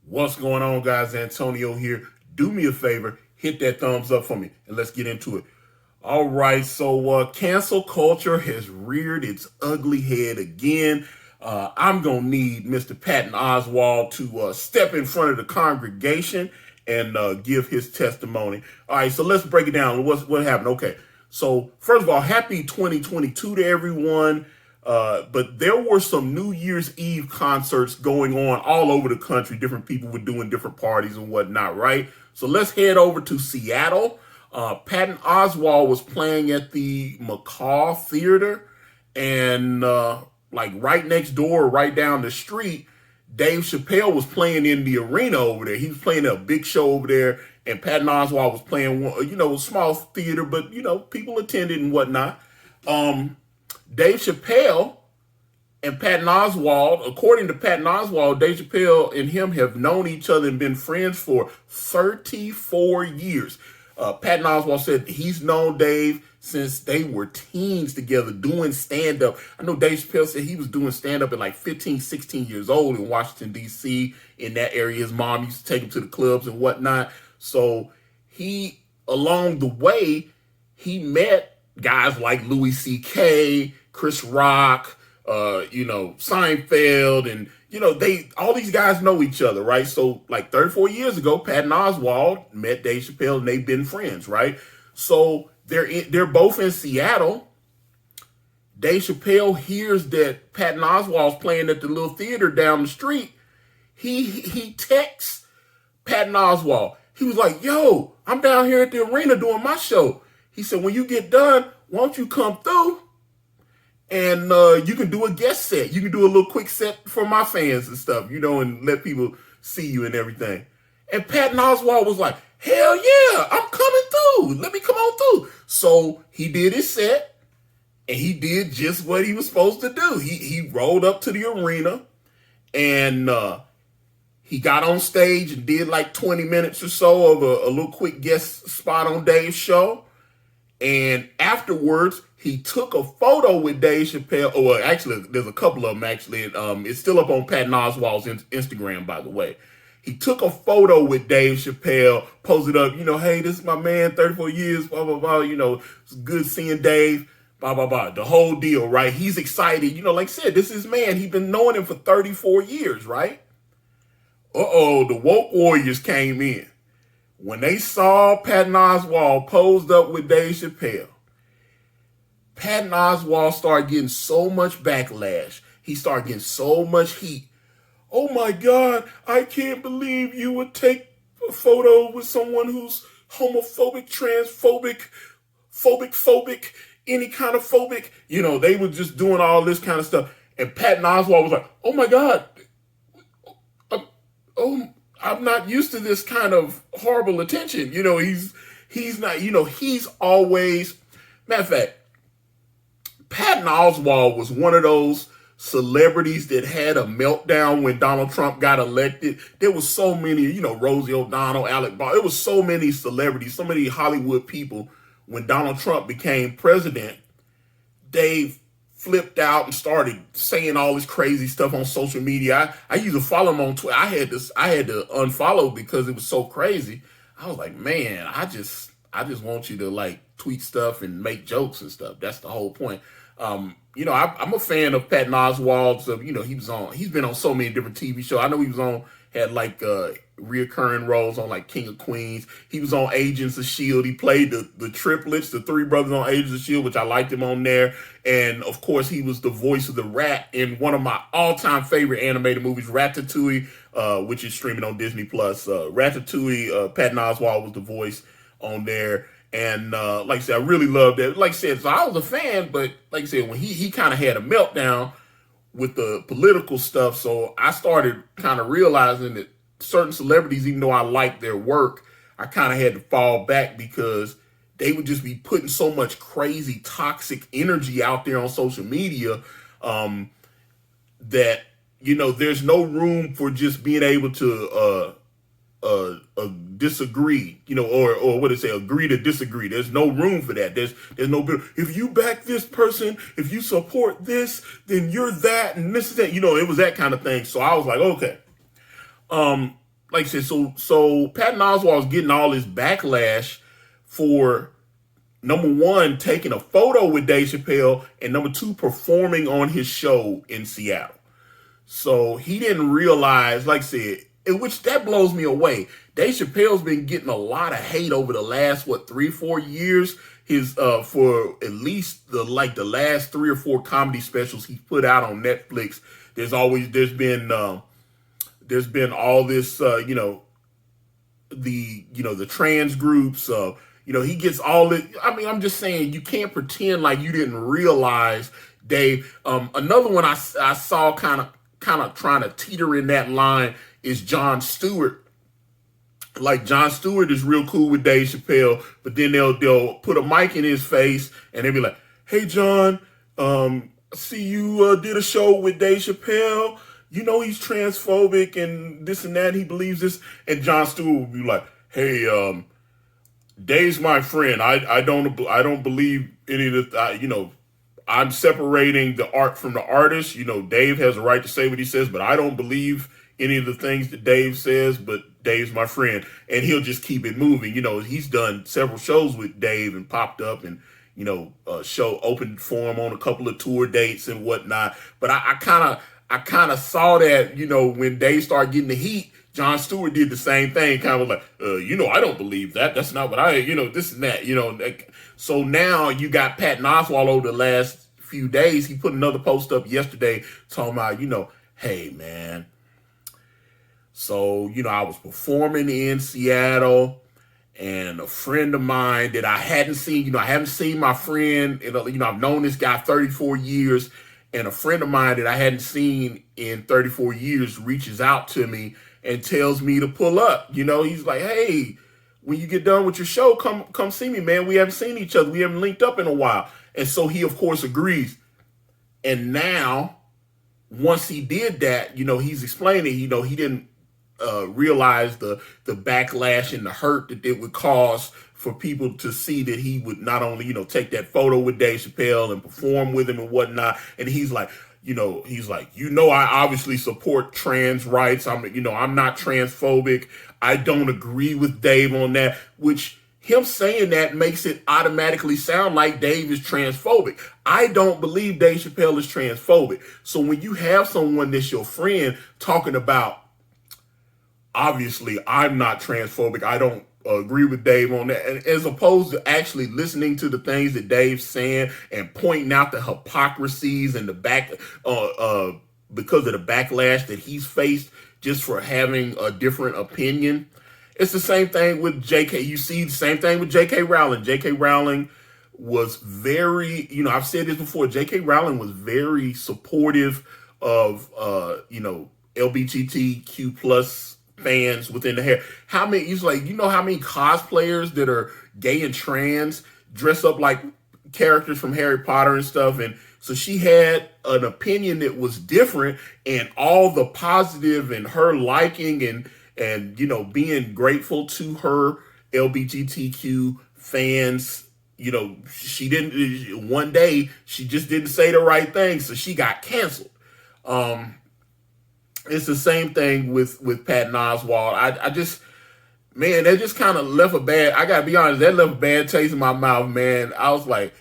What's going on, guys? Antonio here. Do me a favor, hit that thumbs up for me, and let's get into it. All right, so cancel culture has reared its ugly head again. I'm going to need Mr. Patton Oswalt to step in front of the congregation and give his testimony. All right, so let's break it down. What happened? Okay, so first of all, happy 2022 to everyone. But there were some New Year's Eve concerts going on all over the country. Different people were doing different parties and whatnot, right? So let's head over to Seattle. Patton Oswalt was playing at the McCaw Theater, and like right next door, right down the street, Dave Chappelle was playing in the arena over there. He was playing a big show over there, and Patton Oswalt was playing, a small theater, but people attended and whatnot. Dave Chappelle and Patton Oswalt, according to Patton Oswalt, Dave Chappelle and him have known each other and been friends for 34 years. Patton Oswalt said he's known Dave since they were teens together doing stand-up. I know Dave Chappelle said he was doing stand-up at like 15, 16 years old in Washington, D.C. In that area, his mom used to take him to the clubs and whatnot. So along the way, he met guys like Louis C.K., Chris Rock, Seinfeld, and all these guys know each other, right? So like 34 years ago, Patton Oswalt met Dave Chappelle, and they've been friends, right? So they're both in Seattle. Dave Chappelle hears that Patton Oswalt's playing at the little theater down the street. He texts Patton Oswalt. He was like, "Yo, I'm down here at the arena doing my show." He said, "When you get done, why don't you come through? And you can do a guest set. You can do a little quick set for my fans and stuff, and let people see you and everything." And Patton Oswalt was like, "Hell yeah, I'm coming through. Let me come on through." So he did his set, and he did just what he was supposed to do. He rolled up to the arena, and he got on stage and did like 20 minutes or so of a little quick guest spot on Dave's show. And afterwards, he took a photo with Dave Chappelle. Oh, well, actually, there's a couple of them, actually. It's still up on Patton Oswalt's Instagram, by the way. He took a photo with Dave Chappelle, posted up, "Hey, this is my man, 34 years, blah, blah, blah. It's good seeing Dave, blah, blah, blah." The whole deal, right? He's excited. Like I said, this is his man. He's been knowing him for 34 years, right? The woke warriors came in. When they saw Patton Oswalt posed up with Dave Chappelle, Patton Oswalt started getting so much backlash. He started getting so much heat. "Oh my God, I can't believe you would take a photo with someone who's homophobic, transphobic, phobic, any kind of phobic." They were just doing all this kind of stuff. And Patton Oswalt was like, "Oh my God, I'm not used to this kind of horrible attention." He's not, he's always, matter of fact, Patton Oswalt was one of those celebrities that had a meltdown when Donald Trump got elected. There was so many, Rosie O'Donnell, Alec Baldwin. It was so many celebrities, so many Hollywood people. When Donald Trump became president, Dave flipped out and started saying all this crazy stuff on social media. I used to follow him on Twitter. I had to unfollow because it was so crazy. I was like, man, I just want you to like tweet stuff and make jokes and stuff. That's the whole point. I'm a fan of Patton Oswalt. So, he's been on so many different TV shows. I know had like reoccurring roles on like King of Queens. He was on Agents of S.H.I.E.L.D. He played the triplets, the three brothers on Agents of S.H.I.E.L.D., which I liked him on there. And of course, he was the voice of the rat in one of my all-time favorite animated movies, Ratatouille, which is streaming on Disney Plus. Ratatouille, Patton Oswalt was the voice on there. And like I said, I really loved it. Like I said, so I was a fan, but like I said, when he kind of had a meltdown with the political stuff, so I started kind of realizing that certain celebrities, even though I liked their work, I kind of had to fall back because they would just be putting so much crazy, toxic energy out there on social media that, there's no room for just being able to disagree, or what they say, agree to disagree. There's no room for that. There's no, if you back this person, if you support this, then you're that, and this is that. It was that kind of thing. So I was like, okay. like I said, so Patton Oswalt's getting all this backlash for number one, taking a photo with Dave Chappelle, and number two, performing on his show in Seattle. So he didn't realize, like I said, which that blows me away. Dave Chappelle's been getting a lot of hate over the last 3-4 years. His for at least the last 3 or 4 comedy specials he's put out on Netflix. There's been all this the trans groups. He gets all this. I mean, I'm just saying, you can't pretend like you didn't realize, Dave. Another one I saw kind of trying to teeter in that line is Jon Stewart. Like, Jon Stewart is real cool with Dave Chappelle, but then they'll put a mic in his face and they'll be like, "Hey, John, see you did a show with Dave Chappelle. You know he's transphobic and this and that. He believes this." And Jon Stewart will be like, "Hey, Dave's my friend. I don't believe any of the I'm separating the art from the artist. Dave has a right to say what he says, but I don't believe any of the things that Dave says, but Dave's my friend." And he'll just keep it moving. He's done several shows with Dave and popped up and, show open for him on a couple of tour dates and whatnot. But I kind of saw that, when Dave started getting the heat, Jon Stewart did the same thing, kind of like, I don't believe that. That's not what this and that, So now you got Patton Oswalt over the last few days. He put another post up yesterday talking about, "Hey, man. So, I was performing in Seattle, and a friend of mine that I hadn't seen, I haven't seen my friend, I've known this guy 34 years, and a friend of mine that I hadn't seen in 34 years reaches out to me and tells me to pull up. He's like, "Hey, when you get done with your show, come see me, man. We haven't seen each other. We haven't linked up in a while." And so he, of course, agrees. And now, once he did that, he's explaining, he didn't realize the backlash and the hurt that it would cause for people to see that he would not only, take that photo with Dave Chappelle and perform with him and whatnot. And he's like, I obviously support trans rights. I'm not transphobic. I don't agree with Dave on that, which him saying that makes it automatically sound like Dave is transphobic. I don't believe Dave Chappelle is transphobic. So when you have someone that's your friend talking about, obviously, I'm not transphobic, I don't agree with Dave on that, and as opposed to actually listening to the things that Dave's saying and pointing out the hypocrisies and the because of the backlash that he's faced just for having a different opinion. It's the same thing with JK. You see the same thing with JK Rowling. JK Rowling was very, I've said this before, JK Rowling was very supportive of, LGBTQ plus fans within the hair. How many, he's like, how many cosplayers that are gay and trans dress up like characters from Harry Potter and stuff. And so she had an opinion that was different, and all the positive and her liking and being grateful to her LGBTQ fans. She didn't, one day she just didn't say the right thing, so she got canceled. It's the same thing with Patton Oswalt. I just, man, that just kind of left I gotta be honest, that left a bad taste in my mouth, man. I was like,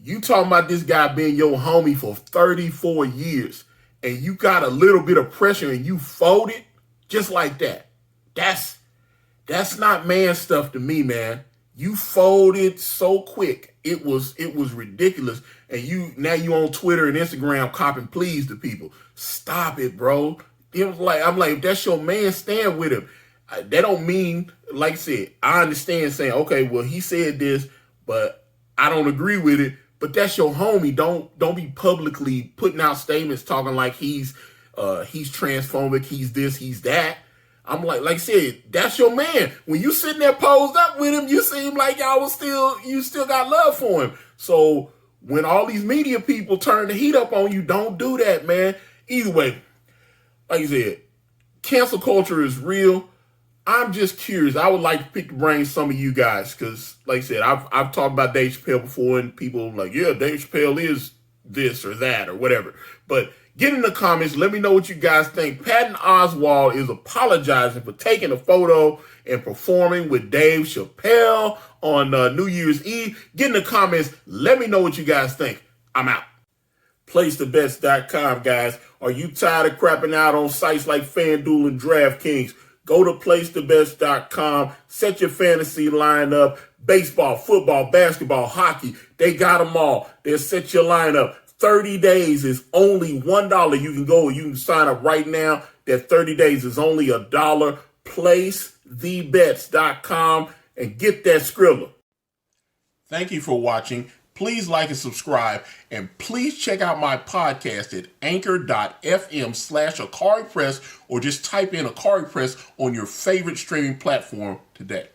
you talking about this guy being your homie for 34 years, and you got a little bit of pressure and you folded just like that. That's not man stuff to me, man. You folded so quick. It was ridiculous. And now you on Twitter and Instagram copping pleas to people. Stop it, bro. It was like, I'm like, if that's your man, stand with him. That don't mean, like I said, I understand saying, okay, well, he said this, but I don't agree with it. But that's your homie. Don't be publicly putting out statements talking like he's transphobic, he's this, he's that. I'm like I said, that's your man. When you sitting there posed up with him, you seem like you still got love for him. So when all these media people turn the heat up on you, don't do that, man. Either way, like I said, cancel culture is real. I'm just curious. I would like to pick the brains of some of you guys, because, like I said, I've talked about Dave Chappelle before, and people are like, yeah, Dave Chappelle is this or that or whatever. But get in the comments. Let me know what you guys think. Patton Oswalt is apologizing for taking a photo and performing with Dave Chappelle on New Year's Eve. Get in the comments. Let me know what you guys think. I'm out. PlaceTheBets.com, guys. Are you tired of crapping out on sites like Fanduel and Draftkings? Go to PlaceTheBets.com. Set your fantasy lineup. Baseball, football, basketball, hockey. They got them all. They'll set your lineup. 30 days is only $1. You can go, you can sign up right now. That 30 days is only $1. PlaceTheBets.com and get that Skrilla. Thank you for watching. Please like and subscribe. And please check out my podcast at anchor.fm/Ikari Press, or just type in Ikari Press on your favorite streaming platform today.